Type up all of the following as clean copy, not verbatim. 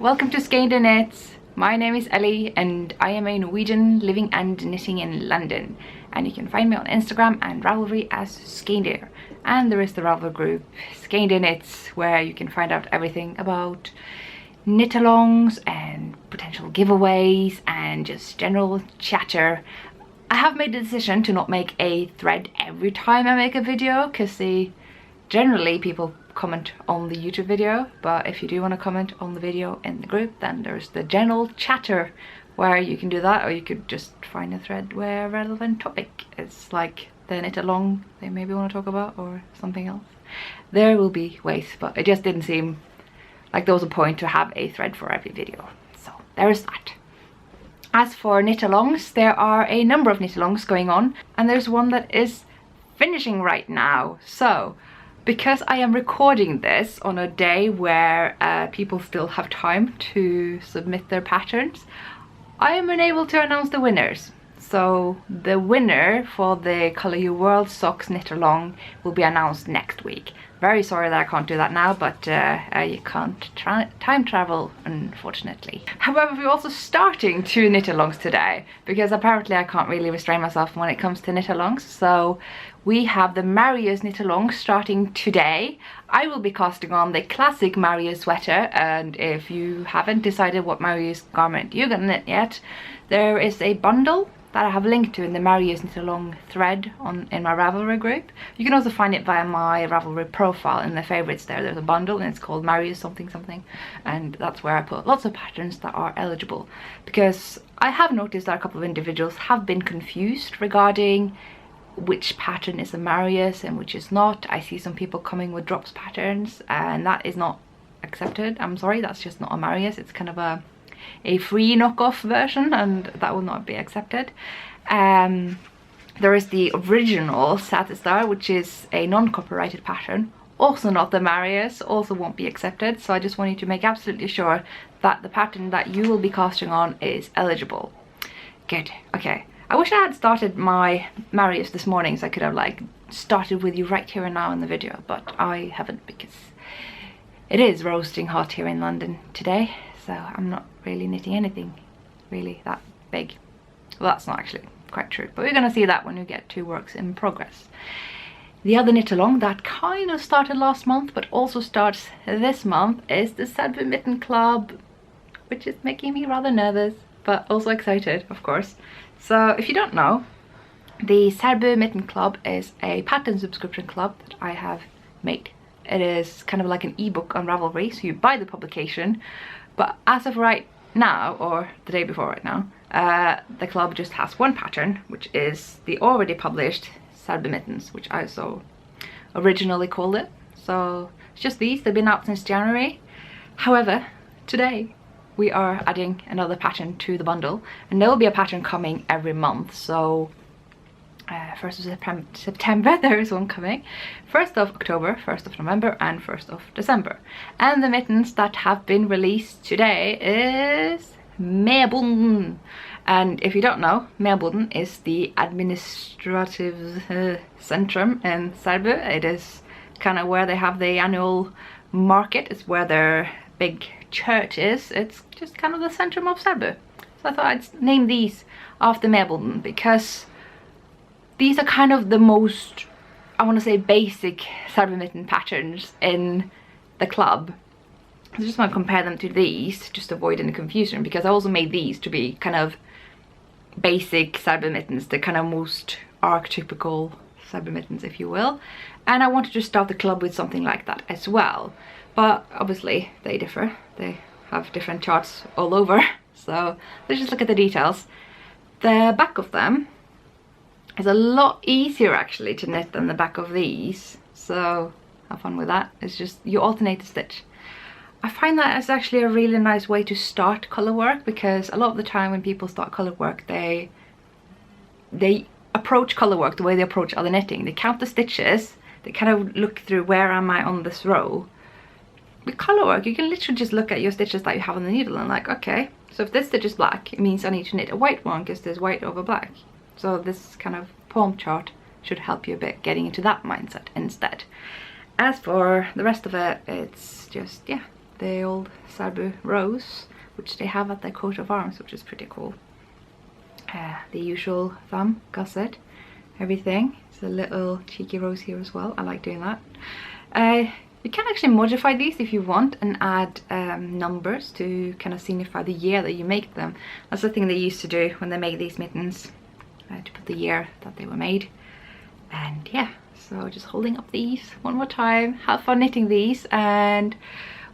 welcome to Skeindeer Knits. My name is Ellie and I am a Norwegian living and knitting in London, and you can find me on Instagram and Ravelry as Skeindeer, and there is the Ravelry group Skeindeer Knits where you can find out everything about knit-alongs and potential giveaways and just general chatter. I have made the decision to not make a thread every time I make a video because generally people comment on the YouTube video, but if you do want to comment on the video in the group, then there's the general chatter where you can do that, or you could just find a thread where a relevant topic is, like the knit along they maybe want to talk about or something else. There will be ways, but it just didn't seem like there was a point to have a thread for every video, so there is that. As for knit-alongs, there are a number of knit-alongs going on, and there's one that is finishing right now. So because I am recording this on a day where people still have time to submit their patterns, I am unable to announce the winners. So the winner for the Color Your World Socks knit along will be announced next week. Very sorry that I can't do that now, but you can't time travel, unfortunately. However, we're also starting 2 knit alongs today, because apparently I can't really restrain myself when it comes to knit alongs. So we have the Marius knit along starting today. I will be casting on the classic Marius sweater, and if you haven't decided what Marius garment you're gonna knit yet, there is a bundle that I have linked to in the Marius knit along thread in my Ravelry group. You can also find it via my Ravelry profile in the favorites there. There's a bundle and it's called Marius something something, and that's where I put lots of patterns that are eligible, because I have noticed that a couple of individuals have been confused regarding which pattern is a Marius and which is not. I see some people coming with drops patterns, and that is not accepted. I'm sorry, that's just not a Marius. It's kind of a free knockoff version, and that will not be accepted. There is the original Satistar, which is a non-copyrighted pattern, also not the Marius, also won't be accepted. So I just want you to make absolutely sure that the pattern that you will be casting on is eligible. Good. Okay, I wish I had started my Marius this morning so I could have like started with you right here and now in the video, but I haven't, because it is roasting hot here in London today, so I'm not really knitting anything really that big. Well, that's not actually quite true, but we're gonna see that when we get to works in progress. The other knit along that kind of started last month but also starts this month is the Sadbu Mitten Club, which is making me rather nervous but also excited, of course. So if you don't know, the Skeindeer Knits Club is a pattern subscription club that I have made. It is kind of like an ebook on Ravelry, so you buy the publication, but as of right now, or the day before right now, the club just has one pattern, which is the already published Skeindeer Mittens, which I so originally called it. So it's just these. They've been out since January. However, today we are adding another pattern to the bundle, and there will be a pattern coming every month. So 1st of September there is one coming, 1st of October, 1st of November and 1st of December. And the mittens that have been released today is Merboden. And if you don't know, Merboden is the administrative centrum in Selbu. It is kind of where they have the annual market. It's where their big church is. It's just kind of the centrum of Selbu. So I thought I'd name these after Merboden, because these are kind of the most, I want to say, basic Skeindeer mitten patterns in the club. I just want to compare them to these, just to avoid any confusion, because I also made these to be kind of basic Skeindeer mittens, the kind of most archetypical Skeindeer mittens, if you will. And I wanted to start the club with something like that as well. But obviously they differ. They have different charts all over. So let's just look at the details. The back of them is a lot easier actually to knit than the back of these, so have fun with that. It's just you alternate the stitch. I find that it's actually a really nice way to start color work, because a lot of the time when people start color work, they approach color work the way they approach other knitting. They count the stitches, they kind of look through where am I on this row. With color work you can literally just look at your stitches that you have on the needle and like, okay, so if this stitch is black, it means I need to knit a white one because there's white over black. So this kind of palm chart should help you a bit getting into that mindset instead. As for the rest of it, it's just, yeah, the old Sarbu rose, which they have at their coat of arms, which is pretty cool. The usual thumb, gusset, everything. It's a little cheeky rose here as well. I like doing that. You can actually modify these if you want and add numbers to kind of signify the year that you make them. That's the thing they used to do when they made these mittens, to put the year that they were made. And yeah, so just holding up these one more time. Have fun knitting these, and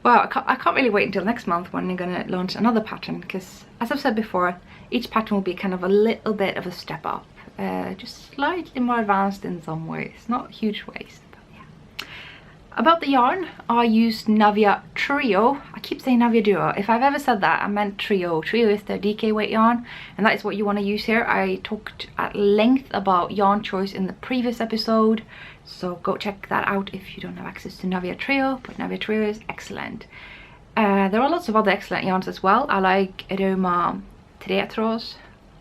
well, I can't really wait until next month when I'm going to launch another pattern, because as I've said before, each pattern will be kind of a little bit of a step up, just slightly more advanced in some ways, not huge ways. About the yarn, I used Navia Trio. I keep saying Navia Duo. If I've ever said that, I meant Trio. Trio is the DK weight yarn, and that is what you want to use here. I talked at length about yarn choice in the previous episode, so go check that out if you don't have access to Navia Trio, but Navia Trio is excellent. There are lots of other excellent yarns as well. I like Aroma Tretråds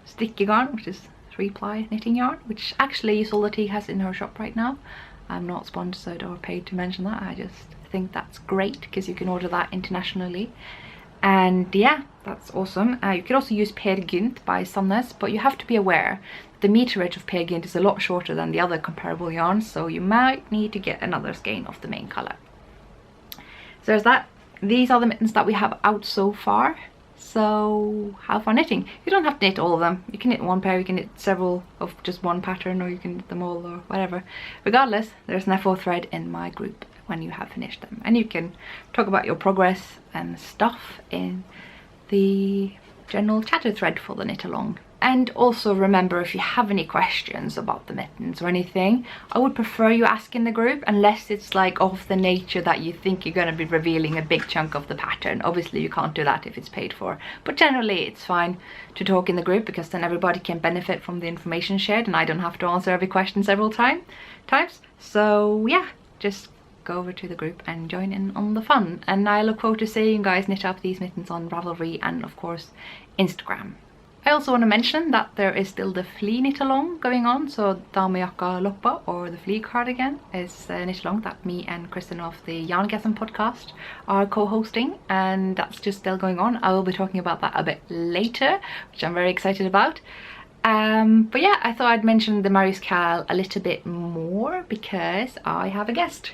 Strickegarn, which is 3-ply knitting yarn, which actually Solati has in her shop right now. I'm not sponsored or paid to mention that. I just think that's great because you can order that internationally. And yeah, that's awesome. You can also use Peer Gynt by Sandnes, but you have to be aware the meterage of Peer Gynt is a lot shorter than the other comparable yarns, so you might need to get another skein of the main colour. So there's that. These are the mittens that we have out so far. So have fun knitting. You don't have to knit all of them. You can knit one pair, you can knit several of just one pattern, or you can knit them all, or whatever. Regardless, there's an F4 thread in my group when you have finished them, and you can talk about your progress and stuff in the general chatter thread for the knit along. And also remember, if you have any questions about the mittens or anything, I would prefer you ask in the group, unless it's like of the nature that you think you're going to be revealing a big chunk of the pattern. Obviously you can't do that if it's paid for, but generally it's fine to talk in the group, because then everybody can benefit from the information shared and I don't have to answer every question several times. So yeah, just go over to the group and join in on the fun, and I look forward to seeing you guys knit up these mittens on Ravelry and of course Instagram. I also want to mention that there is still the flea knit along going on, so Damejakka Loppa, or the flea cardigan, is a knit along that me and Kristen of the Yarngasm podcast are co-hosting, and that's just still going on. I will be talking about that a bit later, which I'm very excited about. But yeah, I thought I'd mention the Marius KAL a little bit more because I have a guest.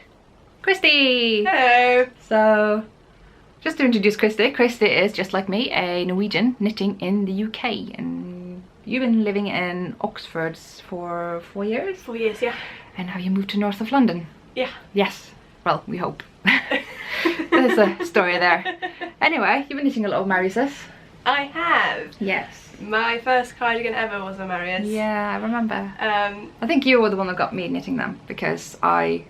Christy! Hello! So, just to introduce Christy, Christy is, just like me, a Norwegian knitting in the UK, and you've been living in Oxford for 4 years? 4 years, yeah. And have you moved to north of London? Yeah. Yes. Well, we hope. There's a story there. Anyway, you've been knitting a lot of Marius's. I have. Yes. My first cardigan ever was a Marius. Yeah, I remember. I think you were the one that got me knitting them, because I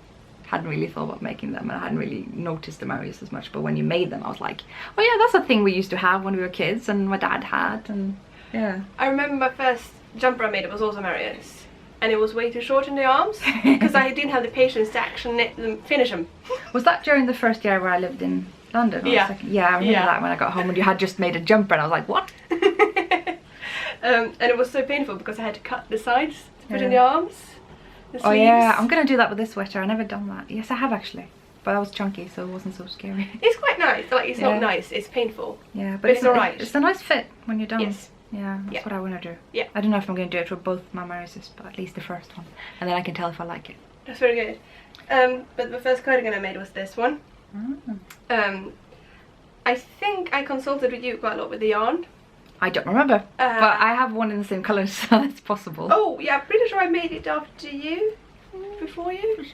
hadn't really thought about making them and I hadn't really noticed the Marius as much, but when you made them I was like, oh yeah, that's a thing we used to have when we were kids and my dad had, and yeah. I remember my first jumper I made, it was also Marius, and it was way too short in the arms because I didn't have the patience to actually knit them, finish them. Was that during the first year where I lived in London? Or yeah. Yeah, I remember that when I got home and you had just made a jumper and I was like, what? And it was so painful because I had to cut the sides to put in the arms. Oh yeah, I'm gonna do that with this sweater. I never done that. Yes, I have actually, but I was chunky, so it wasn't so scary. It's quite nice. Like, it's not nice. It's painful. Yeah, but it's alright. It's a nice fit when you're done. Yes. Yeah, that's what I want to do. Yeah. I don't know if I'm gonna do it for both my Marius's, but at least the first one, and then I can tell if I like it. That's very good. But the first cardigan I made was this one. Mm. I think I consulted with you quite a lot with the yarn. I don't remember, but I have one in the same colour, so that's possible. Oh yeah, I'm pretty sure I made it after you, before you.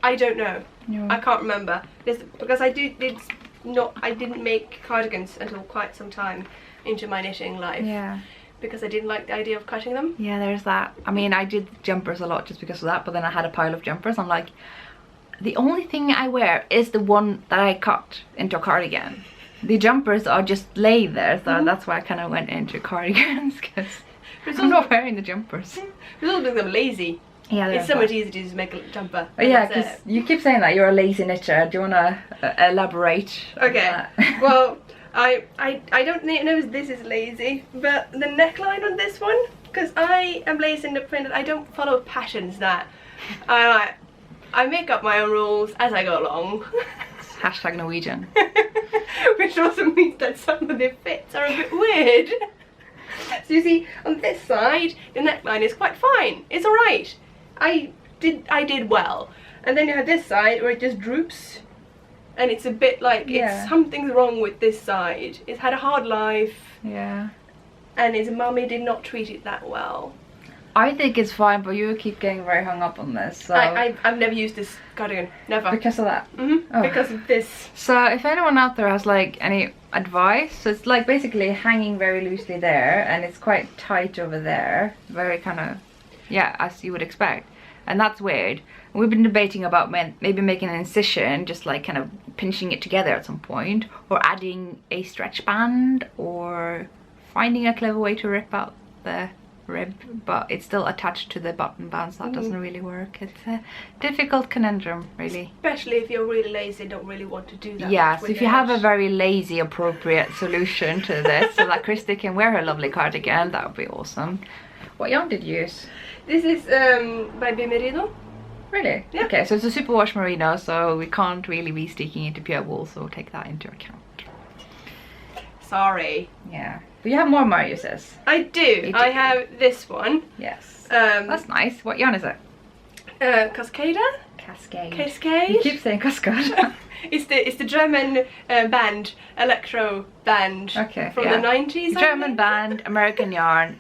I don't know. No. I can't remember because I didn't make cardigans until quite some time into my knitting life. Yeah. Because I didn't like the idea of cutting them. Yeah, there's that. I mean, I did jumpers a lot just because of that, but then I had a pile of jumpers. I'm like, the only thing I wear is the one that I cut into a cardigan. The jumpers are just laid there, so that's why I kind of went into cardigans, because I'm not wearing the jumpers. It's also because I'm lazy. Yeah, it's so much easier to just make a jumper. Oh, yeah, because you keep saying that you're a lazy knitter. Do you want to elaborate? Okay. Well, I don't know if this is lazy, but the neckline on this one, because I am lazy in the print that I don't follow patterns that I make up my own rules as I go along. Hashtag Norwegian. Which also means that some of the fits are a bit weird. So you see, on this side, the neckline is quite fine. It's alright. I did well. And then you have this side where it just droops. And it's a bit like, it's something's wrong with this side. It's had a hard life. Yeah. And his mummy did not treat it that well. I think it's fine, but you keep getting very hung up on this. So. I've never used this cardigan. Never. Because of that? Mm-hmm. Oh. Because of this. So if anyone out there has like any advice, so it's like basically hanging very loosely there, and it's quite tight over there. Very kind of, yeah, as you would expect. And that's weird. We've been debating about maybe making an incision, just like kind of pinching it together at some point, or adding a stretch band, or finding a clever way to rip out the rib, but it's still attached to the button band, so that doesn't really work. It's a difficult conundrum, really. Especially if you're really lazy and don't really want to do that. Yes, if you have a very lazy appropriate solution to this, so that Christy can wear her lovely cardigan, that would be awesome. What yarn did you use? This is by Merino. Really? Yeah. Okay, so it's a superwash merino, so we can't really be sticking into pure wool, so take that into account. Sorry. Yeah. But you have more Mariuses. I do. I have this one. Yes. That's nice. What yarn is it? Cascada? Cascade. You keep saying Cascade. It's the German band, electro band. Okay. From the 90s. German band, American yarn.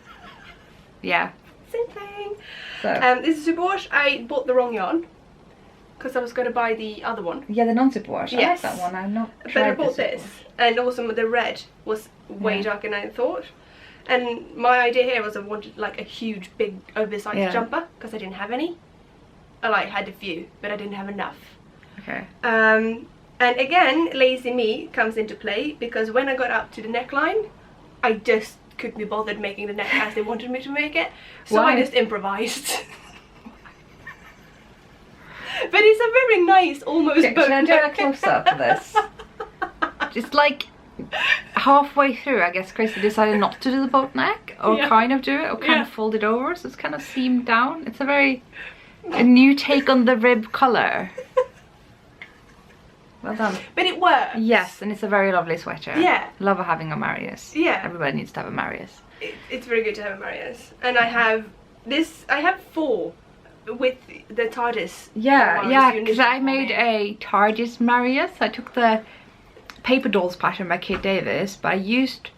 Yeah. Same thing. So. This is superwash. I bought the wrong yarn because I was going to buy the other one. Yeah, the non-superwash. Yes. I like that one. I'm not. But I bought this, and also the red was way darker than I thought. And my idea here was I wanted like a huge, big, oversized jumper because I didn't have any. I had a few, but I didn't have enough. Okay. And again, lazy me comes into play because when I got up to the neckline, I just couldn't be bothered making the neck as they wanted me to make it, so I just improvised. But it's a very nice, almost boat Can I do neck. a close-up of this? Just like halfway through, I guess Christy decided not to do the boat neck, or kind of do it, or kind of fold it over, so it's kind of seamed down. It's a new take on the rib colour. Well done. But it works. Yes, and it's a very lovely sweater. Yeah. Love having a Marius. Yeah. Everybody needs to have a Marius. It's very good to have a Marius. And I have this, I have 4 with the TARDIS. Yeah, because I made a TARDIS Marius. I took the Paper Dolls pattern by Kate Davis, but I used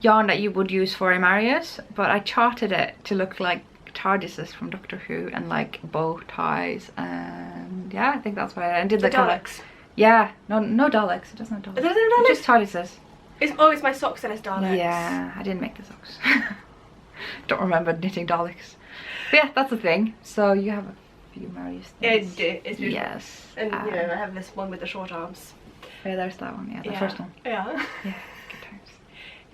yarn that you would use for a Marius, but I charted it to look like TARDISes from Doctor Who, and like bow ties, and yeah, I think that's why I did the Daleks. Yeah, no Daleks. It doesn't have Daleks. It doesn't have Daleks? It's just TARDISes. It's my socks that has Daleks. Yeah, I didn't make the socks. Don't remember knitting Daleks. But yeah, that's the thing. So you have a few Marius things. It's beautiful. Yes. And you know, I have this one with the short arms. Yeah, there's that one. Yeah, the first one. Yeah. Yeah, good times.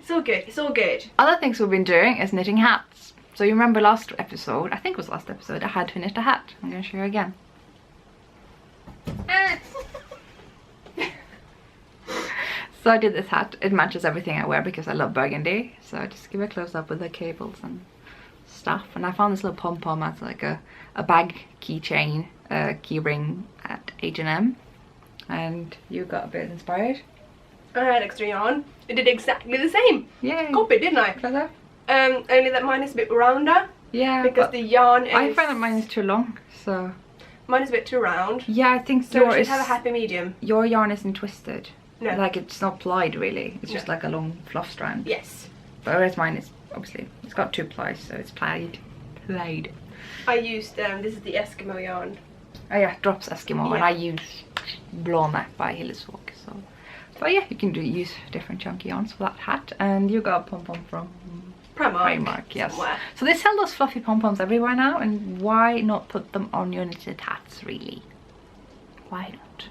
It's all good. It's all good. Other things we've been doing is knitting hats. So you remember last episode, I think it was last episode, I had to knit a hat. I'm going to show you again. So I did this hat. It matches everything I wear because I love burgundy. So I just give a close up with the cables and stuff. And I found this little pom-pom as like a bag keychain, key ring at H&M. And you got a bit inspired. I had extra yarn. I did exactly the same. Yeah. Copied, didn't I? Clever. Only that mine is a bit rounder. Yeah. Because the yarn is... I find that mine is too long, so... Mine is a bit too round. Yeah, I think so yours should have a happy medium. Your yarn isn't twisted. No. Like it's not plied really. It's just like a long fluff strand. Yes. But whereas mine is obviously it's got 2 plies, so it's plied. I used this is the Eskimo yarn. Oh yeah, Drops Eskimo, and I use Blåne by Hillesvåg. So, but yeah, you can use different chunky yarns for that hat, and you got a pom pom from Primark. Yes. Somewhere. So they sell those fluffy pom poms everywhere now, and why not put them on your knitted hats? Really? Why not?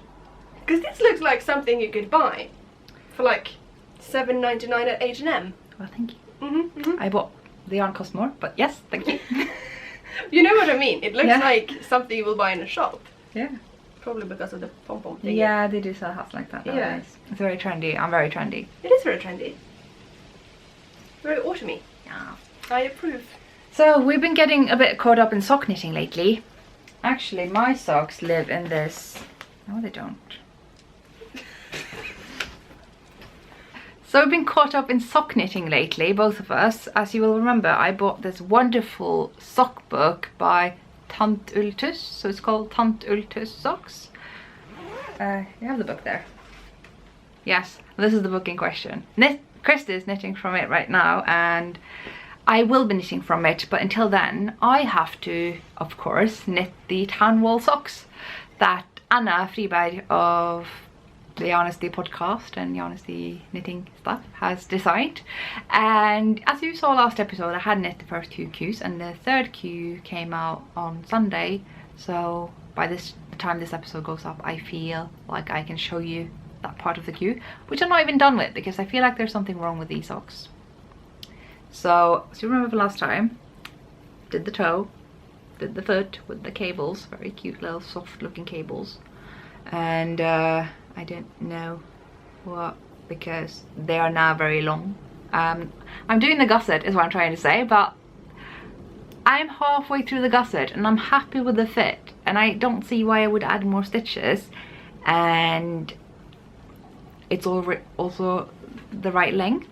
Because this looks like something you could buy for like $7.99 at H&M. Well, thank you. I bought the yarn cost more, but yes, thank you. You know what I mean? It looks like something you will buy in a shop. Yeah. Probably because of the pom-pom thing. Yeah, they do sell hats like that nowadays. Yeah. It's very trendy. I'm very trendy. It is very trendy. Very autumny. Yeah. I approve. So we've been getting a bit caught up in sock knitting lately. Actually, my socks live in this... No, they don't. So we've been caught up in sock knitting lately, both of us. As you will remember, I bought this wonderful sock book by Tant Ultus. So it's called Tant Ultus Socks. You have the book there. Yes, this is the book in question. Krista is knitting from it right now, and I will be knitting from it, but until then I have to, of course, knit the tan wool socks that Anna Friberg of the Honesty podcast and the Honesty knitting stuff has designed. And as you saw last episode, I had knit the first 2 queues, and the 3rd queue came out on Sunday, so by the time this episode goes up, I feel like I can show you that part of the queue, which I'm not even done with because I feel like there's something wrong with these socks. So you remember last time, did the toe, did the foot with the cables, very cute little soft looking cables, and I don't know what, because they are now very long. I'm doing the gusset is what I'm trying to say, but I'm halfway through the gusset and I'm happy with the fit, and I don't see why I would add more stitches, and it's also the right length,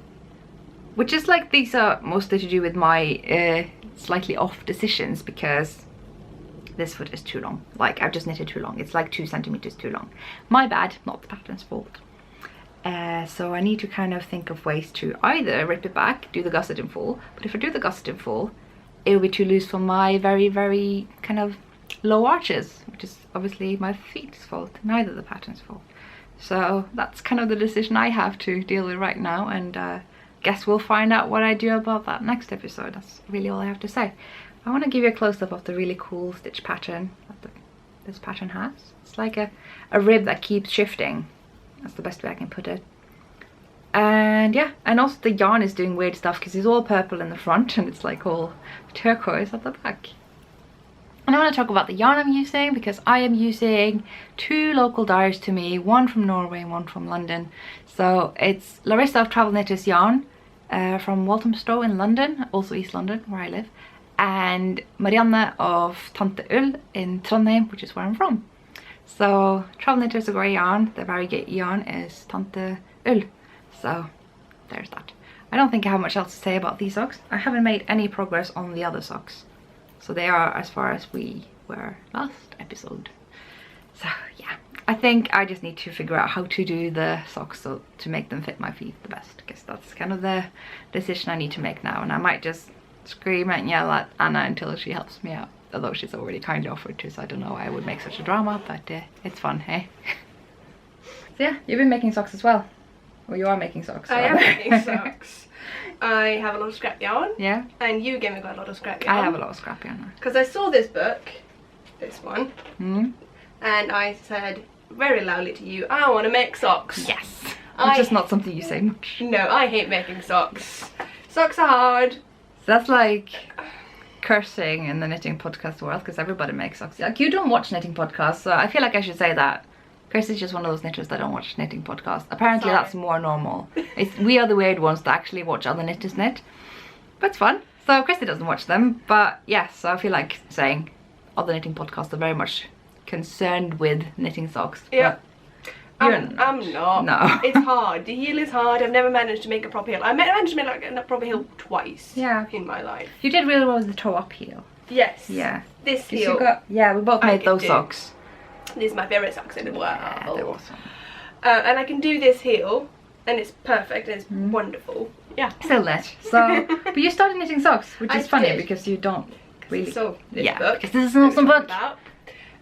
which is like, these are mostly to do with my slightly off decisions, because this foot is too long. Like, I've just knitted too long. It's like 2 centimeters too long. My bad, not the pattern's fault. So I need to kind of think of ways to either rip it back, do the gusset in full, but if I do the gusset in full, it'll be too loose for my very, very kind of low arches, which is obviously my feet's fault, neither the pattern's fault. So that's kind of the decision I have to deal with right now, and guess we'll find out what I do about that next episode. That's really all I have to say. I want to give you a close-up of the really cool stitch pattern that this pattern has. It's like a rib that keeps shifting. That's the best way I can put it. And yeah, and also the yarn is doing weird stuff because it's all purple in the front and it's like all turquoise at the back. And I want to talk about the yarn I'm using, because I am using 2 local dyers to me, one from Norway and one from London. So it's Larissa of Travel Knitters Yarn from Walthamstow in London, also East London where I live, and Marianne of Tante Ull in Trondheim, which is where I'm from. So Travel Knitters are grey yarn, the variegated yarn is Tante Ull. So there's that. I don't think I have much else to say about these socks. I haven't made any progress on the other socks, so they are as far as we were last episode. So yeah, I think I just need to figure out how to do the socks so to make them fit my feet the best, because that's kind of the decision I need to make now. And I might just scream and yell at Anna until she helps me out, although she's already kindly offered to, so I don't know why I would make such a drama, but it's fun, hey? So yeah, you've been making socks as well. Well, you are making socks. I am making socks. I have a lot of scrap yarn. Yeah. And you gave me quite a lot of scrap yarn. I have a lot of scrap yarn now. Because I saw this book, this one, and I said very loudly to you, I want to make socks. Yes. Which is not something you say much. No, I hate making socks. Socks are hard. So that's like cursing in the knitting podcast world, because everybody makes socks. Like, you don't watch knitting podcasts, so I feel like I should say that. Chris is just one of those knitters that don't watch knitting podcasts. Apparently that's more normal. We are the weird ones that actually watch other knitters knit. But it's fun. So Christy doesn't watch them, but yes, so I feel like saying other knitting podcasts are very much concerned with knitting socks. Yeah. I'm not. No. It's hard. The heel is hard. I've never managed to make a proper heel. I managed to make like a proper heel twice in my life. You did really well with the toe up heel. Yes. Yeah. This heel. Yeah, we both made those socks. These are my favourite socks in the world. Yeah, they're awesome. And I can do this heel, and it's perfect, and it's wonderful. Yeah. Still knit. So, but you started knitting socks, which is funny because you don't really. So this book. Because this is an awesome book.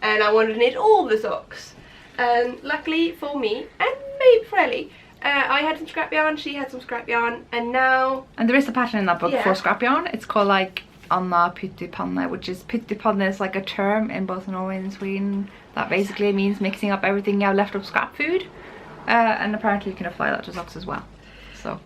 And I wanted to knit all the socks. And luckily for me, and maybe for Ellie, I had some scrap yarn, she had some scrap yarn, and now... And there is a pattern in that book for scrap yarn. It's called like Anna Pyttipanne, which is Pyttipanne is like a term in both Norway and Sweden that basically means mixing up everything you have left of scrap food. And apparently you can apply that to socks as well. So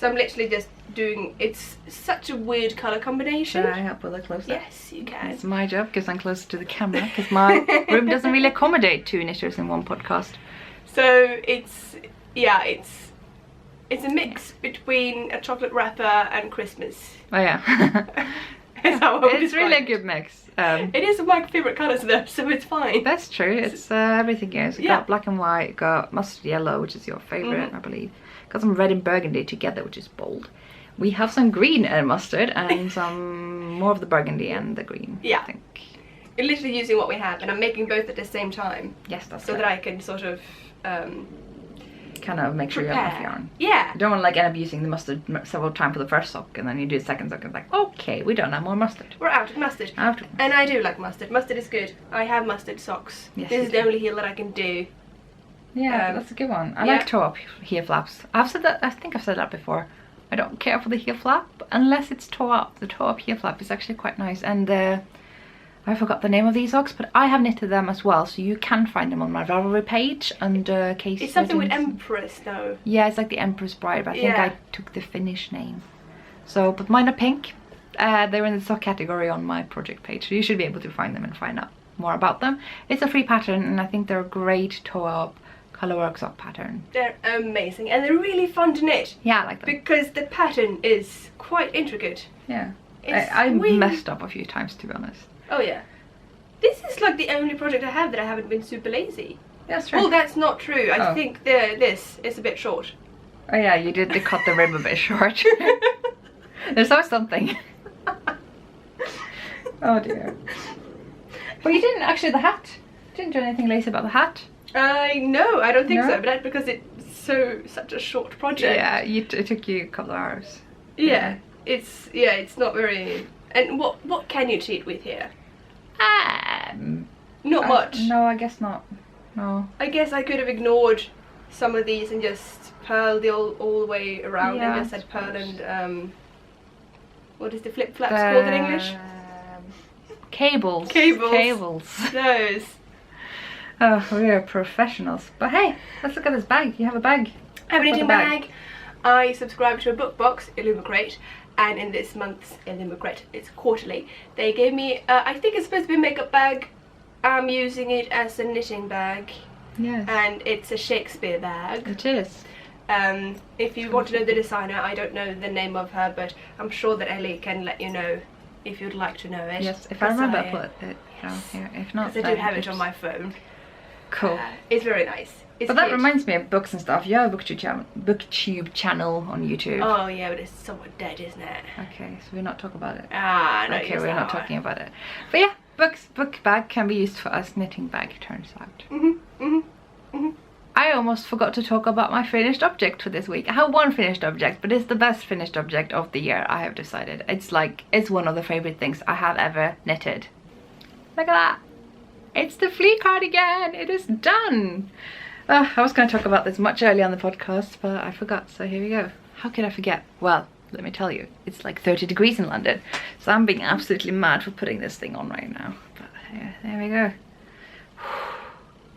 I'm literally just doing, it's such a weird colour combination. Should I help with a close-up? Yes, you can. It's my job because I'm closer to the camera, because my room doesn't really accommodate 2 knitters in one podcast. So it's a mix between a chocolate wrapper and Christmas. Oh yeah. Is how I would It's describe really a it. good mix. It is my favourite colours though, so it's fine. That's true. It's everything is. You Yeah. got black and white, got mustard yellow, which is your favorite, I believe. Got some red and burgundy together, which is bold. We have some green and mustard and some more of the burgundy and the green. Yeah. I think. You're literally using what we have, and I'm making both at the same time. Yes, that's so right. that I can sort of Kind of make sure you have enough prepare. yarn. Yeah. You don't want to like end up using the mustard several times for the first sock, and then you do the second sock and it's like, okay, we don't have more mustard. We're out of mustard. And I do like mustard. Mustard is good. I have mustard socks. Yes, This you is the only heel that I can do. Yeah, that's a good one. I yeah. like toe-up heel flaps. I've said that. I think I've said that before. I don't care for the heel flap unless it's toe-up. The toe-up heel flap is actually quite nice. And I forgot the name of these socks, but I have knitted them as well, so you can find them on my Ravelry page under case. It's something with Empress though. Yeah, it's like the Empress Bride, but I think Yeah. I took the Finnish name. So, but mine are pink. They're in the sock category on my project page, so you should be able to find them and find out more about them. It's a free pattern, and I think they're a great toe-up colorwork sock pattern. They're amazing, and they're really fun to knit. Yeah, I like them. Because the pattern is quite intricate. Yeah. It's I really- messed up a few times, to be honest. Oh yeah. This is like the only project I have that I haven't been super lazy. That's true. Well, that's not true. I Oh. think this is a bit short. Oh yeah, you did cut the rib a bit short. There's always something. Oh dear. But you didn't actually, the hat. You didn't do anything lazy about the hat. No, I don't think No? so. But that's because it's such a short project. Yeah, it took you a couple of hours. Yeah. It's not very. And what can you cheat with here? Not much. No, I guess not. No. I guess I could have ignored some of these and just purled all the way around Yeah, and just I said pearl suppose. and what is the flip flaps called in English? Cables. Cables. Cables. Those. Oh, we are professionals. But hey, let's look at this bag. You have a bag. I have a What's knitting the bag? bag. I subscribe to a book box, Illumicrate, and in this month's Illumicrate, it's quarterly, they gave me, I think it's supposed to be a makeup bag. I'm using it as a knitting bag, Yes. and it's a Shakespeare bag. It is. If you want to know the designer, I don't know the name of her, but I'm sure that Ellie can let you know if you'd like to know it. Yes, if I remember, I'll put it down here. If not, Because I do then have it oops. on my phone. Cool. It's very nice. It's But that cute. reminds me of books and stuff. You have a booktube channel on YouTube. Oh yeah, but it's somewhat dead, isn't it? Okay, so we're not talking about it. Ah, no. Okay, we're not talking about it. But yeah, book bag can be used for as knitting bag, turns out. I almost forgot to talk about my finished object for this week. I have one finished object, but it's the best finished object of the year, I have decided. It's one of the favorite things I have ever knitted. Look at that. It's the flea cardigan. It is done. I was going to talk about this much earlier on the podcast, but I forgot, so here we go. How could I forget? Well, let me tell you, it's like 30 degrees in London, so I'm being absolutely mad for putting this thing on right now. But yeah, there we go.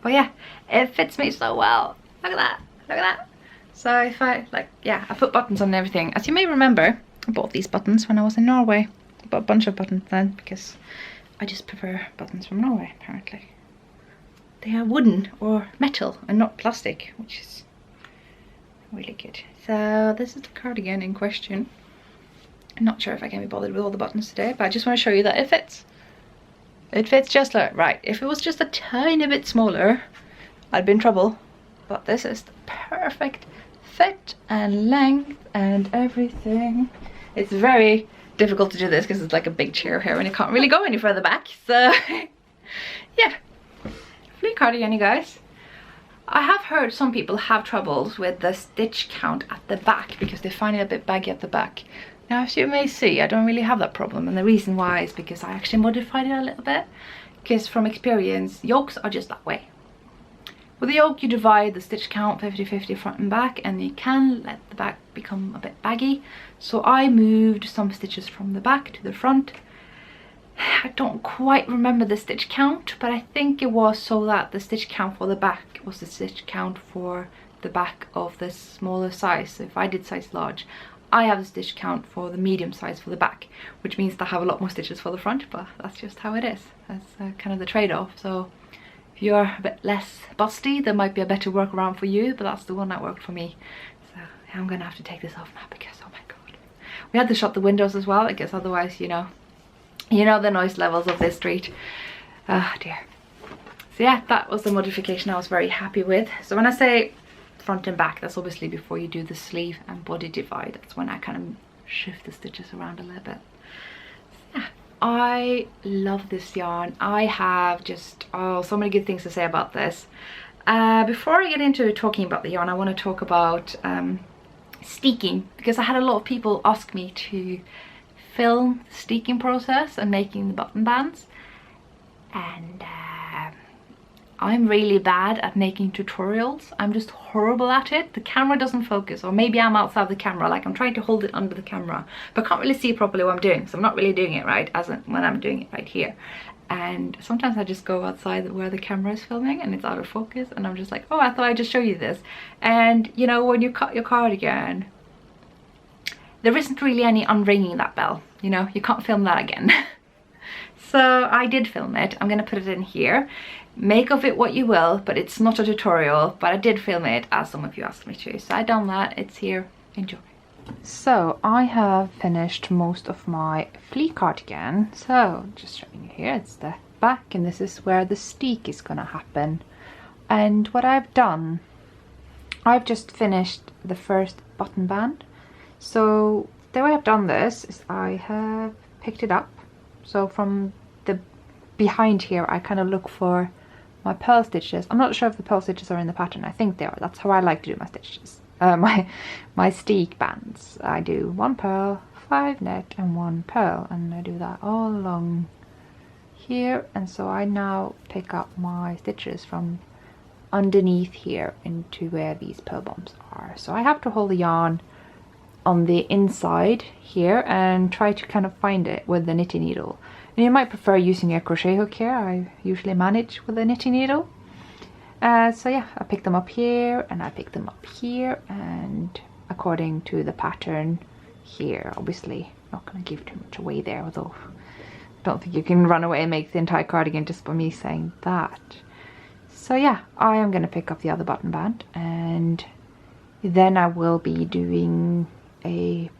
But yeah, it fits me so well. Look at that, look at that. So if I, I put buttons on and everything. As you may remember, I bought these buttons when I was in Norway. I bought a bunch of buttons then, because I just prefer buttons from Norway, apparently. They are wooden or metal and not plastic, which is really good. So this is the cardigan in question. I'm not sure if I can be bothered with all the buttons today, but I just want to show you that it fits. It fits just like right. If it was just a tiny bit smaller, I'd be in trouble. But this is the perfect fit and length and everything. It's very difficult to do this because it's like a big chair here and you can't really go any further back. So yeah, flea cardigan, you guys. I have heard some people have troubles with the stitch count at the back because they find it a bit baggy at the back. Now, as you may see, I don't really have that problem, and the reason why is because I actually modified it a little bit, because from experience, yokes are just that way. With the yoke, you divide the stitch count 50-50 front and back, and you can let the back become a bit baggy. So I moved some stitches from the back to the front. I don't quite remember the stitch count, but I think it was so that the stitch count for the back was the stitch count for the back of the smaller size. So if I did size large, I have the stitch count for the medium size for the back, which means that I have a lot more stitches for the front, but that's just how it is. That's kind of the trade-off. So if you're a bit less busty, there might be a better workaround for you, but that's the one that worked for me. So I'm gonna have to take this off now because, oh my god. We had to shut the windows as well, because otherwise, you know, You know the noise levels of this street. Oh dear. So yeah, that was the modification I was very happy with. So when I say front and back, that's obviously before you do the sleeve and body divide. That's when I kind of shift the stitches around a little bit. So yeah, I love this yarn. I have just, oh, so many good things to say about this. Before I get into talking about the yarn, I want to talk about steeking, because I had a lot of people ask me to film the steeking process and making the button bands, and I'm really bad at making tutorials. I'm just horrible at it. The camera doesn't focus, or maybe I'm outside the camera, like I'm trying to hold it under the camera, but can't really see properly what I'm doing, so I'm not really doing it right as when I'm doing it right here. And sometimes I just go outside where the camera is filming and it's out of focus, and I'm just like, oh, I thought I'd just show you this. And you know, when you cut your cardigan, there isn't really any unringing that bell, you know, you can't film that again. So I did film it. I'm gonna put it in here. Make of it what you will, but it's not a tutorial, but I did film it as some of you asked me to. So I done that, it's here, enjoy. So I have finished most of my flea cardigan. So just showing you here, it's the back, and this is where the steek is gonna happen. And what I've done, I've just finished the first button band. So the way I've done this is I have picked it up. So from the behind here, I kind of look for my purl stitches. I'm not sure if the purl stitches are in the pattern. I think they are. That's how I like to do my stitches. My steek bands. I do 1 purl, 5 net, and 1 purl, and I do that all along here. And so I now pick up my stitches from underneath here into where these purl bumps are. So I have to hold the yarn on the inside here and try to kind of find it with the knitting needle. And you might prefer using a crochet hook here. I usually manage with a knitting needle. So yeah, I pick them up here and I pick them up here, and according to the pattern here, obviously not going to give too much away there, although I don't think you can run away and make the entire cardigan just by me saying that. So yeah, I am going to pick up the other button band, and then I will be doing a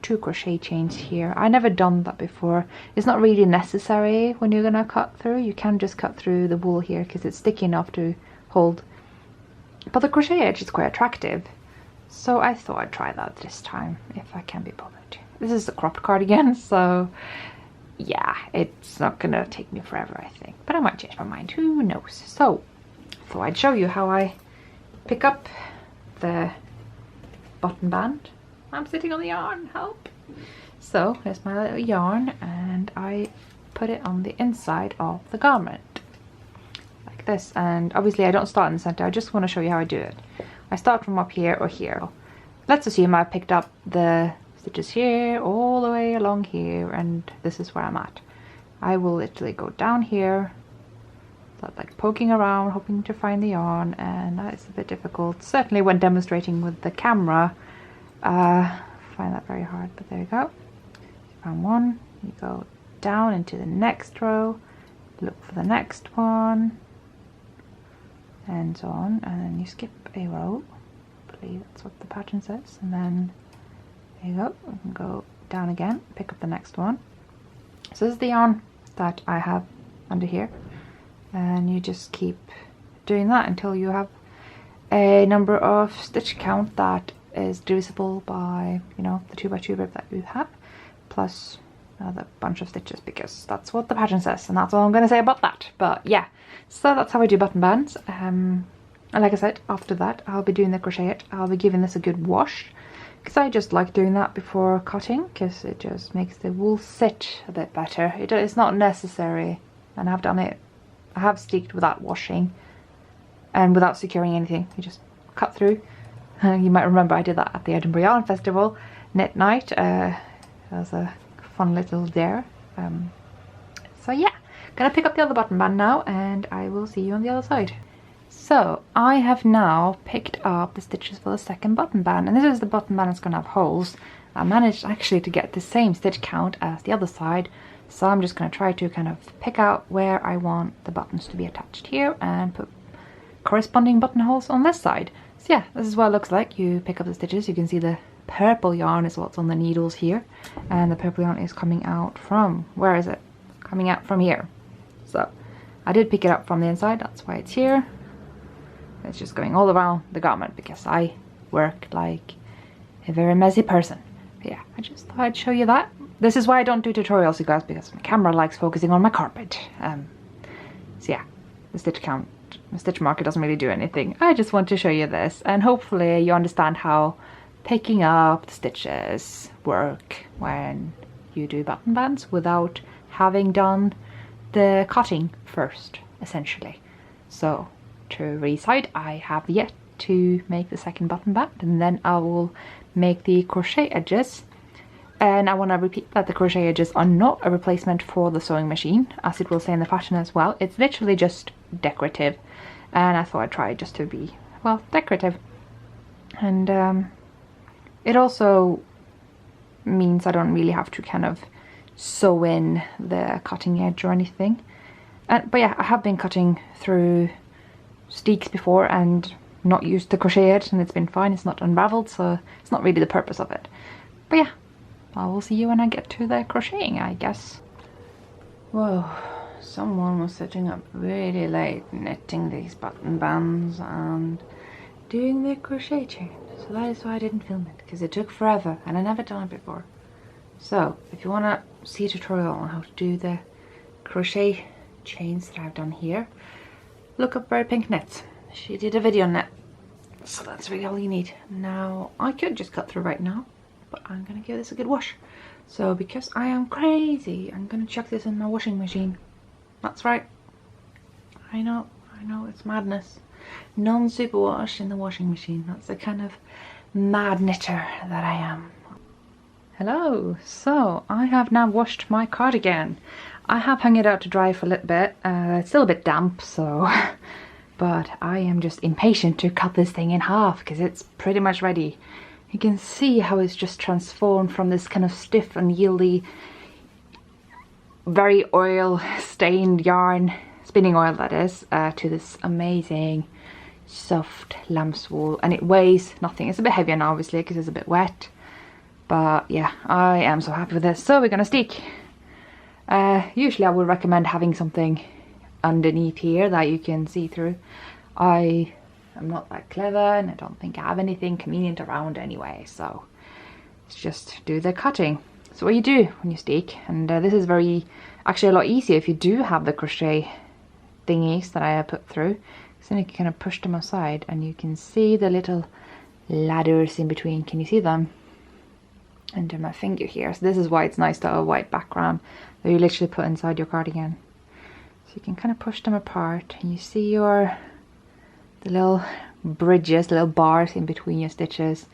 2 crochet chains here. I never done that before. It's not really necessary when you're gonna cut through. You can just cut through the wool here because it's sticky enough to hold, but the crochet edge is quite attractive, so I thought I'd try that this time if I can be bothered. This is a cropped cardigan, so yeah, it's not gonna take me forever, I think, but I might change my mind, who knows. So I thought I'd show you how I pick up the button band. I'm sitting on the yarn, help. So there's my little yarn, and I put it on the inside of the garment like this. And obviously I don't start in the center, I just want to show you how I do it. I start from up here or here. Let's assume I picked up the stitches here all the way along here, and this is where I'm at. I will literally go down here, start like poking around, hoping to find the yarn, and it's a bit difficult, certainly when demonstrating with the camera. Find that very hard, but there you go. Found one, you go down into the next row, look for the next one, and so on, and then you skip a row. I believe that's what the pattern says, and then there you go. You can go down again, pick up the next one. So this is the yarn that I have under here, and you just keep doing that until you have a number of stitch count that is divisible by, you know, the 2x2 rib that you have, plus another bunch of stitches, because that's what the pattern says, and that's all I'm going to say about that. But yeah, so that's how I do button bands. And like I said, after that I'll be doing the crochet it. I'll be giving this a good wash, because I just like doing that before cutting, because it just makes the wool sit a bit better. It's not necessary, and I've done it, I have steeked without washing and without securing anything. You just cut through. You might remember I did that at the Edinburgh Yarn Festival knit night. That was a fun little dare. So yeah, gonna pick up the other button band now, and I will see you on the other side. So I have now picked up the stitches for the second button band, and this is the button band that's gonna have holes. I managed actually to get the same stitch count as the other side, so I'm just gonna try to kind of pick out where I want the buttons to be attached here and put corresponding buttonholes on this side. So yeah, this is what it looks like. You pick up the stitches, you can see the purple yarn is what's on the needles here, and the purple yarn is coming out from, where is it? coming out from here. So I did pick it up from the inside, that's why it's here. It's just going all around the garment because I work like a very messy person. But yeah, I just thought I'd show you that. This is why I don't do tutorials, you guys, because my camera likes focusing on my carpet. So yeah, the stitch marker doesn't really do anything. I just want to show you this, and hopefully you understand how picking up the stitches work when you do button bands without having done the cutting first, essentially. So to recite, I have yet to make the second button band, and then I will make the crochet edges. And I want to repeat that the crochet edges are not a replacement for the sewing machine, as it will say in the pattern as well. It's literally just decorative, and I thought I'd try just to be, well, decorative. And it also means I don't really have to kind of sew in the cutting edge or anything. But yeah, I have been cutting through steeks before and not used the crochet edge, and it's been fine. It's not unraveled, so it's not really the purpose of it. But yeah, I will see you when I get to the crocheting, I guess. Whoa, someone was sitting up really late knitting these button bands and doing the crochet chain. So that is why I didn't film it, because it took forever and I never done it before. So if you want to see a tutorial on how to do the crochet chains that I've done here, look up Marius KAL Knits. She did a video on it, so that's really all you need. Now I could just cut through right now, but I'm gonna give this a good wash. So because I am crazy, I'm gonna chuck this in my washing machine. That's right, I know it's madness. Non-superwash in the washing machine. That's the kind of mad knitter that I am. Hello, so I have now washed my cardigan. I have hung it out to dry for a little bit. It's still a bit damp, so but I am just impatient to cut this thing in half because it's pretty much ready. You can see how it's just transformed from this kind of stiff and yieldy, very oil stained yarn, spinning oil that is, to this amazing soft lamb's wool, and it weighs nothing. It's a bit heavier now obviously because it's a bit wet, but yeah, I am so happy with this. So we're gonna stick. Usually I would recommend having something underneath here that you can see through. I am not that clever and I don't think I have anything convenient around anyway, so let's just do the cutting. So what you do when you stick, and this is actually a lot easier if you do have the crochet thingies that I have put through, so then you can kind of push them aside and you can see the little ladders in between. Can you see them? Under my finger here. So this is why it's nice to have a white background that you literally put inside your cardigan. So you can kind of push them apart and you see the little bridges, little bars in between your stitches,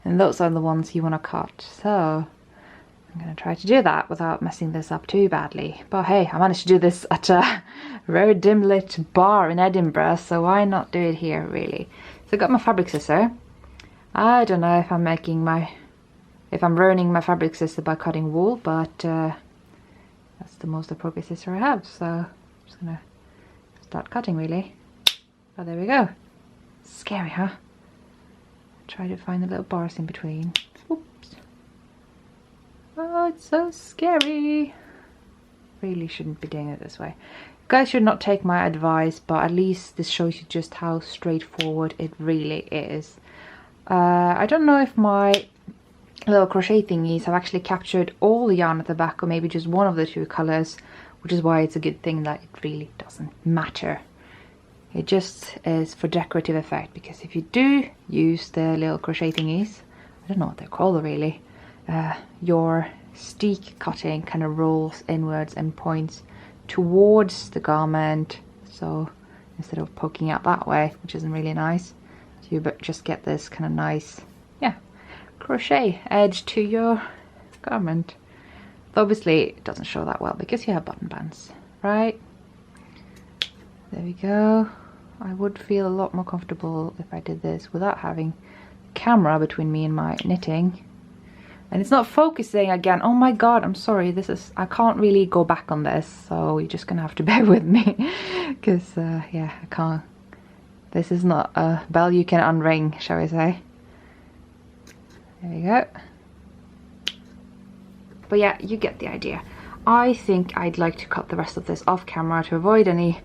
and those are the ones you want to cut. So I'm going to try to do that without messing this up too badly. But hey, I managed to do this at a very dim lit bar in Edinburgh, so why not do it here really? So I got my fabric scissor. I don't know if I'm ruining my fabric scissor by cutting wool, but that's the most appropriate scissor I have, so I'm just gonna start cutting really. Oh, there we go. Scary, huh? Try to find the little bars in between. Oops. Oh, it's so scary. Really shouldn't be doing it this way. You guys should not take my advice, but at least this shows you just how straightforward it really is. I don't know if my little crochet thingies have actually captured all the yarn at the back or maybe just one of the two colors, which is why it's a good thing that it really doesn't matter. It just is for decorative effect, because if you do use the little crochet thingies, I don't know what they're called really, your steek cutting kind of rolls inwards and points towards the garment, so instead of poking out that way, which isn't really nice, so you just get this kind of nice, yeah, crochet edge to your garment. But obviously it doesn't show that well because you have button bands, right? There we go. I would feel a lot more comfortable if I did this without having the camera between me and my knitting. And it's not focusing again. Oh my god, I'm sorry. I can't really go back on this, so you're just gonna have to bear with me because yeah, I can't. This is not a bell you can unring, shall we say. There we go. But yeah, you get the idea. I think I'd like to cut the rest of this off camera to avoid any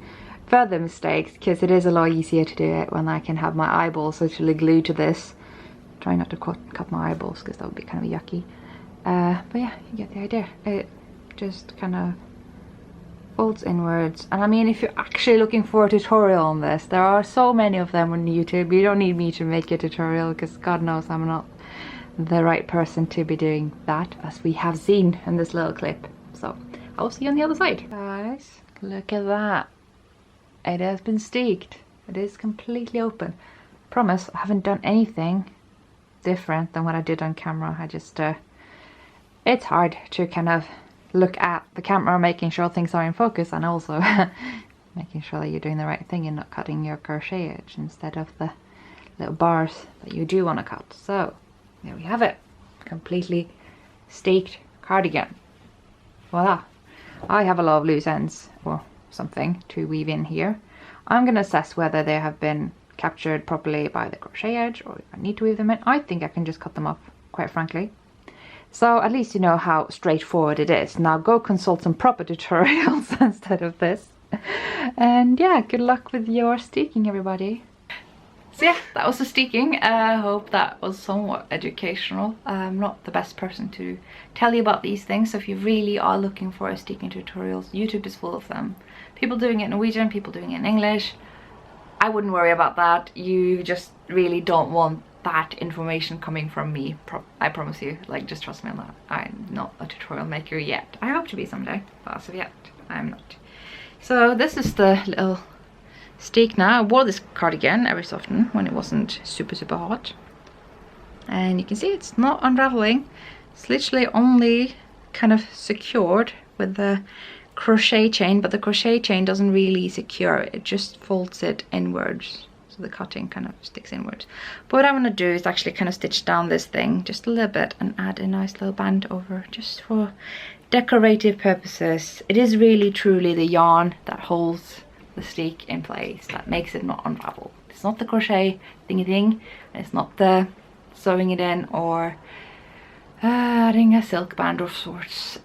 further mistakes, because it is a lot easier to do it when I can have my eyeballs literally glued to this. Try not to cut my eyeballs because that would be kind of yucky. But yeah, you get the idea. It just kind of folds inwards. And I mean, if you're actually looking for a tutorial on this, there are so many of them on YouTube. You don't need me to make a tutorial, because God knows I'm not the right person to be doing that, as we have seen in this little clip. So I'll see you on the other side. Guys, look at that. It has been steeked. It is completely open. Promise, I haven't done anything different than what I did on camera. I just it's hard to kind of look at the camera, making sure things are in focus, and also making sure that you're doing the right thing and not cutting your crochet edge instead of the little bars that you do want to cut. So there we have it, completely staked cardigan. Voila. I have a lot of loose ends or something to weave in here. I'm going to assess whether they have been captured properly by the crochet edge, or if I need to weave them in. I think I can just cut them off, quite frankly. So at least you know how straightforward it is. Now go consult some proper tutorials instead of this. And yeah, good luck with your steeking, everybody. So yeah, that was the steeking. I hope that was somewhat educational. I'm not the best person to tell you about these things, so if you really are looking for a steeking tutorials, YouTube is full of them. People doing it in Norwegian, people doing it in English. I wouldn't worry about that. You just really don't want that information coming from me. I promise you, like, just trust me on that. I'm not a tutorial maker yet. I hope to be someday, but as of yet, I'm not. So this is the little steek now. I wore this cardigan every so often when it wasn't super hot. And you can see it's not unraveling. It's literally only kind of secured with the crochet chain, but the crochet chain doesn't really secure it. It just folds it inwards. So the cutting kind of sticks inwards. But what I want to do is actually kind of stitch down this thing just a little bit and add a nice little band over, just for decorative purposes. It is really truly the yarn that holds the steek in place, that makes it not unravel. It's not the crochet thingy thing, and it's not the sewing it in or adding a silk band of sorts.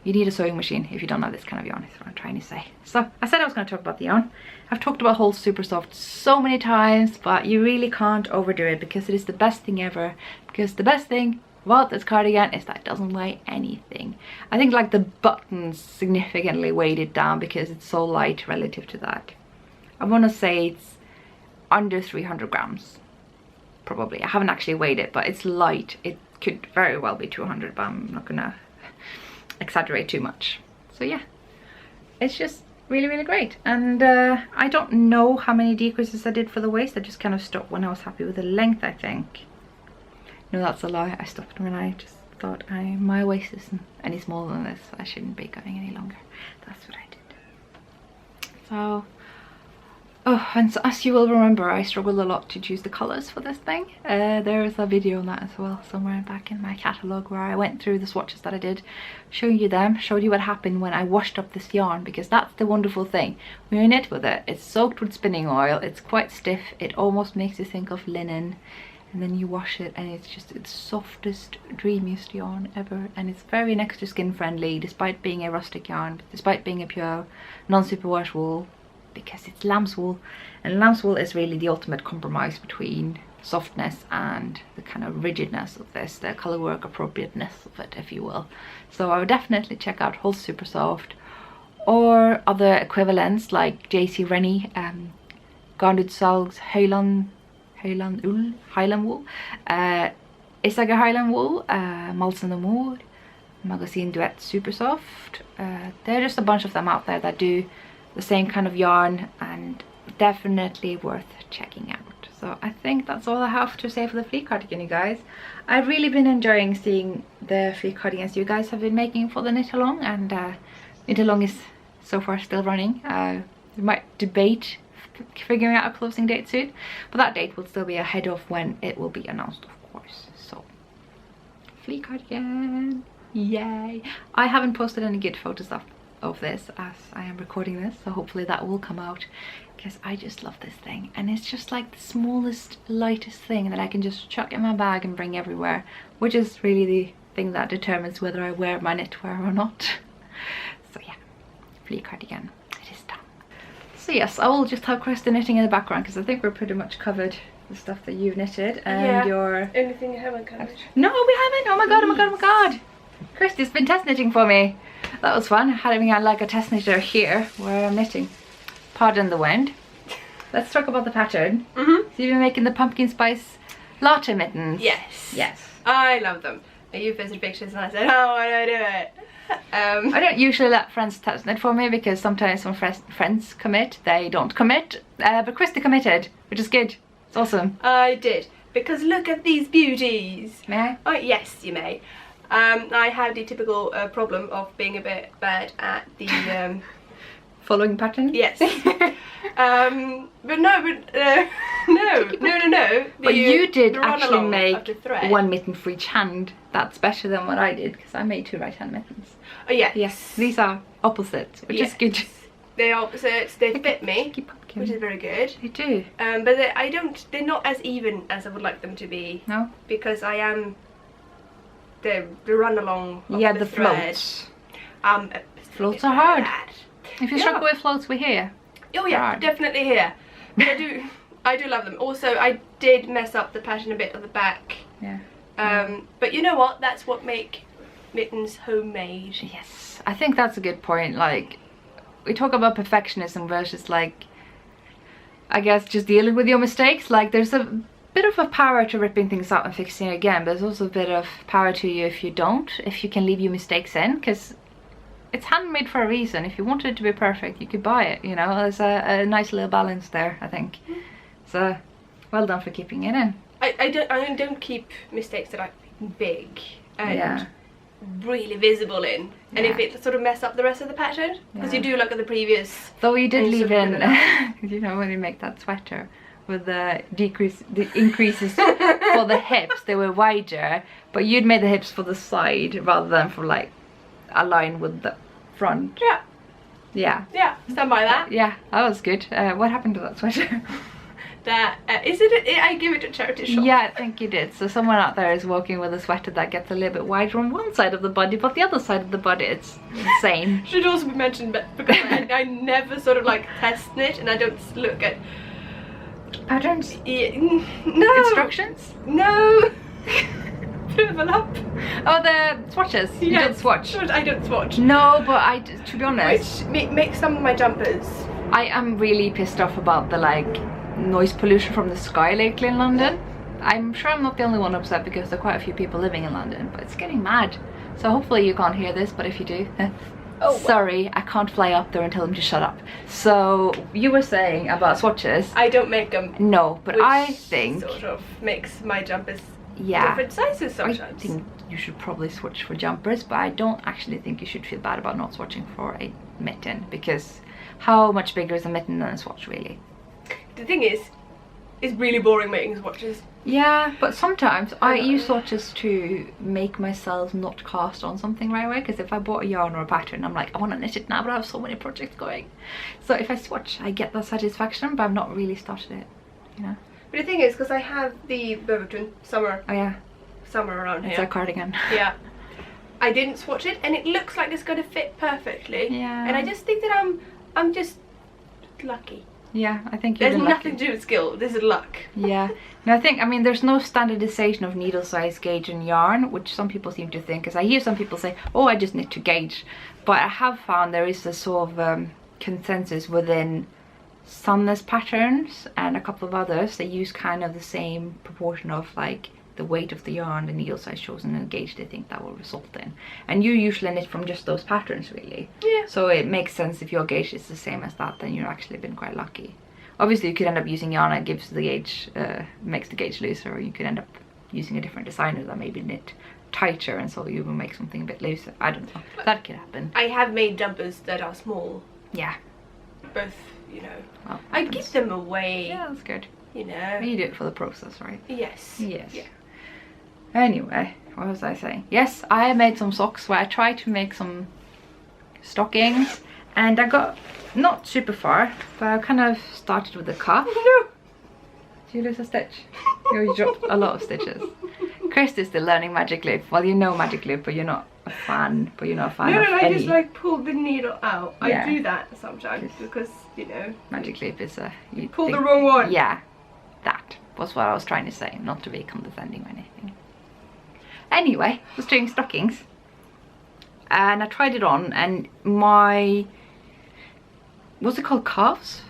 You need a sewing machine if you don't have this kind of yarn, is what I'm trying to say. So I said I was going to talk about the yarn. I've talked about Whole Super Soft so many times, but you really can't overdo it, because it is the best thing ever. Because the best thing about this cardigan is that it doesn't weigh anything. I think like the buttons significantly weighed it down because it's so light relative to that. I want to say it's under 300 grams. Probably. I haven't actually weighed it, but it's light. It could very well be 200, but I'm not gonna exaggerate too much. So yeah, it's just really great. And I don't know how many decreases I did for the waist. I just kind of stopped when I was happy with the length, I think. No, that's a lie. I stopped when I just thought my waist isn't any smaller than this, so I shouldn't be going any longer. That's what I did. So oh, and so, as you will remember, I struggled a lot to choose the colours for this thing. There is a video on that as well, somewhere back in my catalogue, where I went through the swatches that I did, showing you them, showed you what happened when I washed up this yarn, because that's the wonderful thing. When you knit with it, it's soaked with spinning oil, it's quite stiff, it almost makes you think of linen, and then you wash it and it's just its softest, dreamiest yarn ever, and it's very next to skin friendly, despite being a rustic yarn, despite being a pure non-superwash wool, because it's lamb's wool, and lamb's wool is really the ultimate compromise between softness and the kind of rigidness of this, the color work appropriateness of it, if you will. So I would definitely check out Whole Super Soft, or other equivalents like JC Rennie, Garnet Salg's Highland wool, Isaga Highland wool, Malsen Amour, Magazine Duet Super Soft. There are just a bunch of them out there that do the same kind of yarn, and definitely worth checking out. So I think that's all I have to say for the flea cardigan, you guys. I've really been enjoying seeing the flea cardigans you guys have been making for the knit along, and knit along is so far still running. We might debate figuring out a closing date soon, but that date will still be ahead of when it will be announced, of course. So flea cardigan, yay! I haven't posted any good photos of this as I am recording this, so hopefully that will come out, because I just love this thing, and it's just like the smallest, lightest thing that I can just chuck in my bag and bring everywhere, which is really thing that determines whether I wear my knitwear or not. So yeah, flea cardigan, it is done. So yes, I will just have Krista knitting in the background because I think we're pretty much covered the stuff that you've knitted and your... Anything you haven't covered? No, we haven't. Oh my god, oh my god, oh my god. Kristi's been test knitting for me. That was fun, having like a test knitter here where I'm knitting. Pardon the wind. Let's talk about the pattern. So you've been making the pumpkin spice latte mittens. Yes. Yes. I love them. You posted pictures and I said, how would I do it? I don't usually let friends test knit for me because sometimes when friends commit, they don't commit. But Kristi committed, which is good. It's awesome. I did. Because look at these beauties. May I? Oh, yes, you may. I have the typical problem of being a bit bad at the... Following pattern? Yes. But no. But you did actually make one mitten for each hand. That's better than what I did because I made 2 right hand mittens. Oh yes. Yes. These are opposites, which is good. They're opposites. They fit me, which is very good. They do. But they're not as even as I would like them to be. No. Because I am the run along of the thread. floats. Floats are hard. If you struggle with floats, we're here. Oh yeah, definitely here. But I do love them. Also, I did mess up the pattern a bit at the back. Yeah. But you know what? That's what make mittens homemade. Yes, I think that's a good point. Like, we talk about perfectionism versus like, I guess just dealing with your mistakes. Like, there's a bit of a power to ripping things out and fixing it again, but there's also a bit of power to you if you don't, if you can leave your mistakes in, because it's handmade for a reason. If you wanted it to be perfect, you could buy it, you know. There's a nice little balance there, I think. So, well done for keeping it in. I don't keep mistakes that are big and really visible in. And if it sort of mess up the rest of the pattern, because you do look at the previous... Though you did leave in, you know, when you make that sweater, with the increases for the hips, they were wider, but you'd made the hips for the side rather than for like a line with the front. Yeah, stand by that. Yeah, that was good. What happened to that sweater? I give it a charity shop. Yeah, I think you did. So someone out there is walking with a sweater that gets a little bit wider on one side of the body, but the other side of the body it's the same. Should also be mentioned, but because I never sort of like test knit and I don't look at patterns. No instructions. No. Level up. Oh, the swatches. You don't swatch. I don't swatch. No, but to be honest, which makes some of my jumpers. I am really pissed off about the like noise pollution from the sky lately in London. I'm sure I'm not the only one upset because there are quite a few people living in London, but it's getting mad. So hopefully you can't hear this, but if you do, sorry, I can't fly up there and tell them to shut up. So you were saying about swatches. I don't make them. No, but I think sort of makes my jumpers yeah, different sizes sometimes. I think you should probably swatch for jumpers, but I don't actually think you should feel bad about not swatching for a mitten, because how much bigger is a mitten than a swatch really? The thing is, it's really boring making swatches. Yeah, but sometimes I use swatches to make myself not cast on something right away, because if I bought a yarn or a pattern, I'm like, I want to knit it now, but I have so many projects going. So if I swatch, I get that satisfaction, but I've not really started it, you know. But the thing is, because I have the Beaverton summer. Oh yeah. Summer around here. It's a cardigan. Yeah. I didn't swatch it, and it looks like it's going to fit perfectly. Yeah. And I just think that I'm just lucky. Yeah, I think you're There's nothing to do with skill. This is luck. Yeah. No, I mean, there's no standardization of needle size, gauge and yarn, which some people seem to think, because I hear some people say, oh, I just knit to gauge. But I have found there is a sort of consensus within Sunless patterns and a couple of others. They use kind of the same proportion of like the weight of the yarn, the needle size chosen, and the gauge they think that will result in. And you usually knit from just those patterns really. Yeah. So it makes sense if your gauge is the same as that, then you've actually been quite lucky. Obviously you could end up using yarn that gives the gauge, makes the gauge looser, or you could end up using a different designer that maybe knit tighter and so you will make something a bit looser. I don't know. That could happen. I have made jumpers that are small. Yeah. Both, you know. Well, I give them away. Yeah, that's good. You know. You do it for the process, right? Yes. Yes. Yeah. Anyway, what was I saying? Yes, I made some socks where I tried to make some stockings, and I got not super far, but I kind of started with the cuff. No. Did you lose a stitch? You dropped a lot of stitches. Chris is still learning magic loop. Well, you know magic loop, but you're not a fan. But you're not a fan no, of I any. just like pull the needle out. Yeah. I do that sometimes because, you know. Magic loop is a... You pull the wrong one. Yeah, that was what I was trying to say. Not to be condescending or anything. Anyway, I was doing stockings. And I tried it on and my... What's it called? Calves?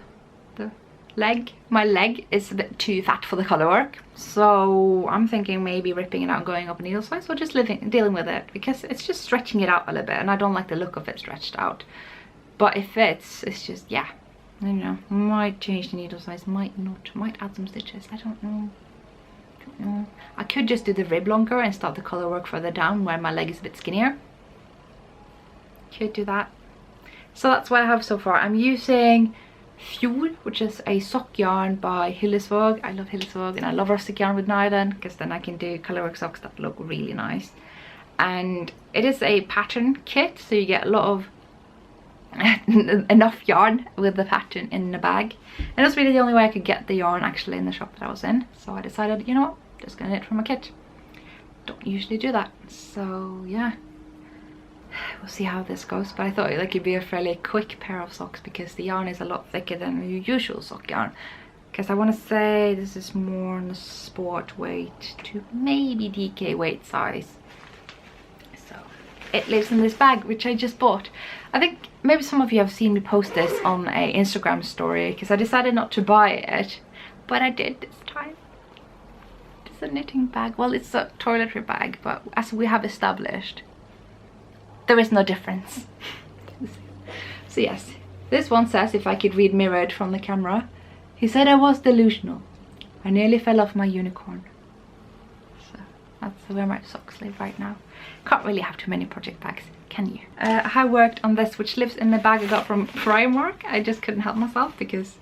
My leg is a bit too fat for the color work, so I'm thinking maybe ripping it out and going up a needle size, or just dealing with it, because it's just stretching it out a little bit and I don't like the look of it stretched out. But it fits, it's just, yeah, I don't know, might change the needle size, might not, might add some stitches, I don't know. I could just do the rib longer and start the color work further down where my leg is a bit skinnier. Could do that. So that's what I have so far. I'm using Fjord, which is a sock yarn by Hillesvåg. I love Hillesvåg and I love rustic yarn with nylon because then I can do colorwork socks that look really nice. And it is a pattern kit, so you get a lot of enough yarn with the pattern in the bag. And that's really the only way I could get the yarn actually in the shop that I was in. So I decided, you know what, just gonna knit from a kit. Don't usually do that. So yeah. We'll see how this goes, but I thought it'd be a fairly quick pair of socks because the yarn is a lot thicker than your usual sock yarn. Because I want to say this is more on the sport weight to maybe DK weight size. So it lives in this bag, which I just bought. I think maybe some of you have seen me post this on a Instagram story because I decided not to buy it, but I did this time. It's a knitting bag. Well, it's a toiletry bag, but as we have established, there is no difference. So yes, this one says, if I could read mirrored from the camera, he said I was delusional. I nearly fell off my unicorn. So that's where my socks live right now. Can't really have too many project bags, can you? I have worked on this, which lives in the bag I got from Primark. I just couldn't help myself because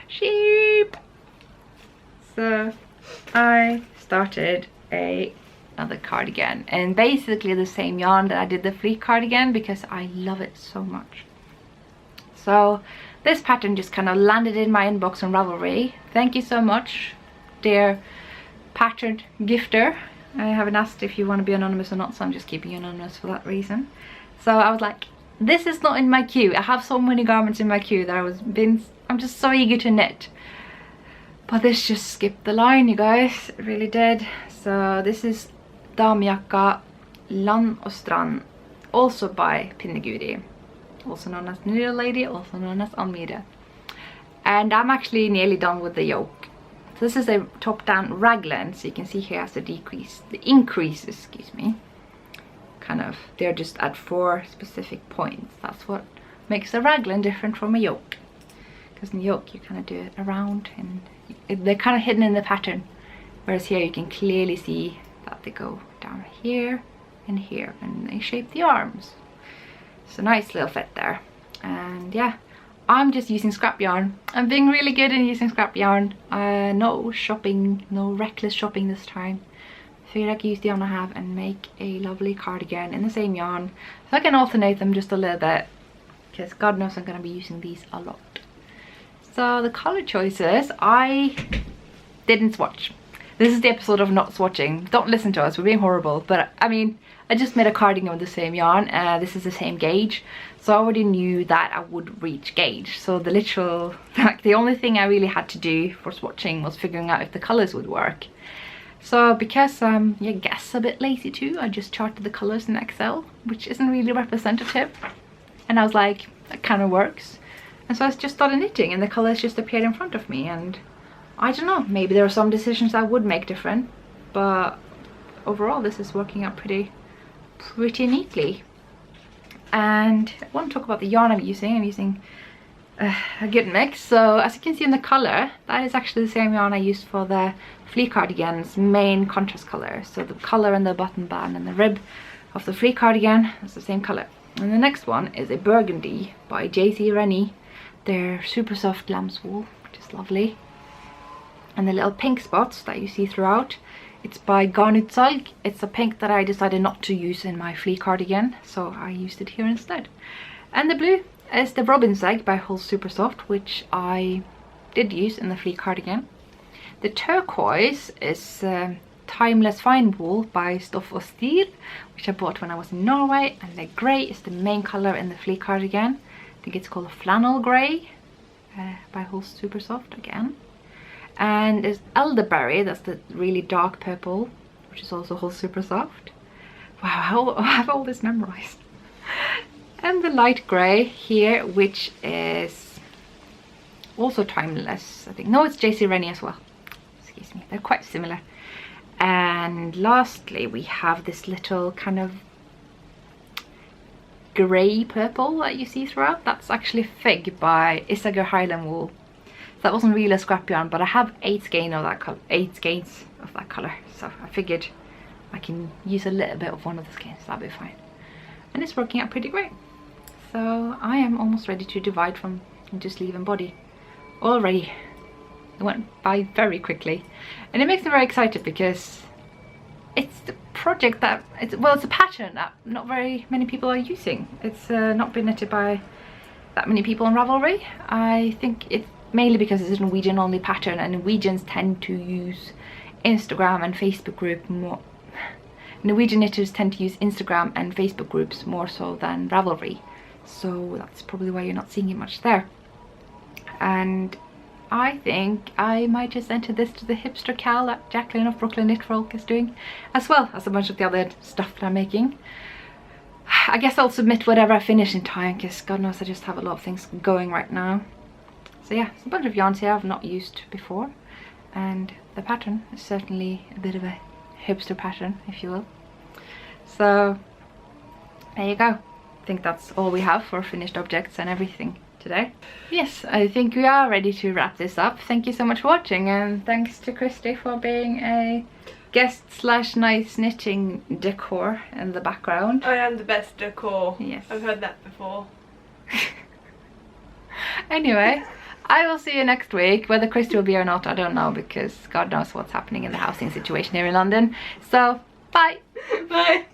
sheep. So I started another cardigan, and basically the same yarn that I did the fleece cardigan because I love it so much. So this pattern just kind of landed in my inbox on Ravelry. Thank you so much, dear pattern gifter. I haven't asked if you want to be anonymous or not, so I'm just keeping you anonymous for that reason. So I was like, this is not in my queue. I have so many garments in my queue that I'm just so eager to knit. But this just skipped the line, you guys. It really did. So this is Damjakka Land og Strand, also by Pinneguri, also known as Needle Lady, also known as Almira. And I'm actually nearly done with the yoke. So this is a top-down raglan, so you can see here has the increases, excuse me. Kind of, they're just at 4 specific points. That's what makes a raglan different from a yoke. Because in the yoke you kind of do it around and they're kind of hidden in the pattern. Whereas here you can clearly see that they go down here and here and they shape the arms. So nice little fit there. And yeah, I'm just using scrap yarn. I'm being really good in using scrap yarn. No shopping, no reckless shopping this time. I figured I could use the yarn I have and make a lovely cardigan in the same yarn. So I can alternate them just a little bit because God knows I'm going to be using these a lot. So the color choices, I didn't swatch. This is the episode of not swatching. Don't listen to us, we're being horrible. But I mean, I just made a cardigan with the same yarn. This is the same gauge. So I already knew that I would reach gauge. So the only thing I really had to do for swatching was figuring out if the colors would work. So because I guess a bit lazy too, I just charted the colors in Excel, which isn't really representative. And I was like, that kind of works. And so I just started knitting and the colors just appeared in front of me, and I don't know, maybe there are some decisions I would make different, but overall this is working out pretty neatly. And I want to talk about the yarn I'm using. I'm using a good mix. So as you can see in the color, that is actually the same yarn I used for the flea cardigan's main contrast color. So the color and the button band and the rib of the flea cardigan is the same color. And the next one is a burgundy by JC Rennie. They're super soft lamb's wool, which is lovely. And the little pink spots that you see throughout, it's by Garnutsalg. It's a pink that I decided not to use in my flea cardigan, so I used it here instead. And the blue is the Robin's Egg by Hull Super Soft, which I did use in the flea cardigan. The turquoise is Timeless Fine Wool by Stoff og Stil, which I bought when I was in Norway, and the grey is the main colour in the flea cardigan. I think it's called Flannel Grey by Holst Super Soft again. And there's Elderberry, that's the really dark purple, which is also Holst Super Soft. Wow, I have all this memorized. And the light grey here, which is also Timeless, I think. No, it's JC Rennie as well. Excuse me, they're quite similar. And lastly, we have this little kind of grey purple that you see throughout. That's actually Fig by Isager Highland Wool. So that wasn't really a scrap yarn, but I have 8 skeins of that color. So I figured I can use a little bit of one of the skeins. That'll be fine. And it's working out pretty great. So I am almost ready to divide into sleeve and body already. It went by very quickly, and it makes me very excited because it's the project that it's a pattern that not very many people are using. It's not been knitted by that many people on Ravelry. I think it's mainly because it's a Norwegian only pattern, and Norwegians tend to use Instagram and Facebook group more. Norwegian knitters tend to use Instagram and Facebook groups more so than Ravelry, so that's probably why you're not seeing it much there. And I think I might just enter this to the hipster KAL that Jacqueline of Brooklyn Knit Folk is doing, as well as a bunch of the other stuff that I'm making. I guess I'll submit whatever I finish in time, because God knows I just have a lot of things going right now. So yeah, it's a bunch of yarns here I've not used before, and the pattern is certainly a bit of a hipster pattern, if you will. So there you go. I think that's all we have for finished objects and everything today. Yes, I think we are ready to wrap this up. Thank you so much for watching, and thanks to Christy for being a guest / nice knitting decor in the background. I am the best decor. Yes. I've heard that before. Anyway, I will see you next week. Whether Christy will be or not, I don't know, because God knows what's happening in the housing situation here in London. So, bye! Bye!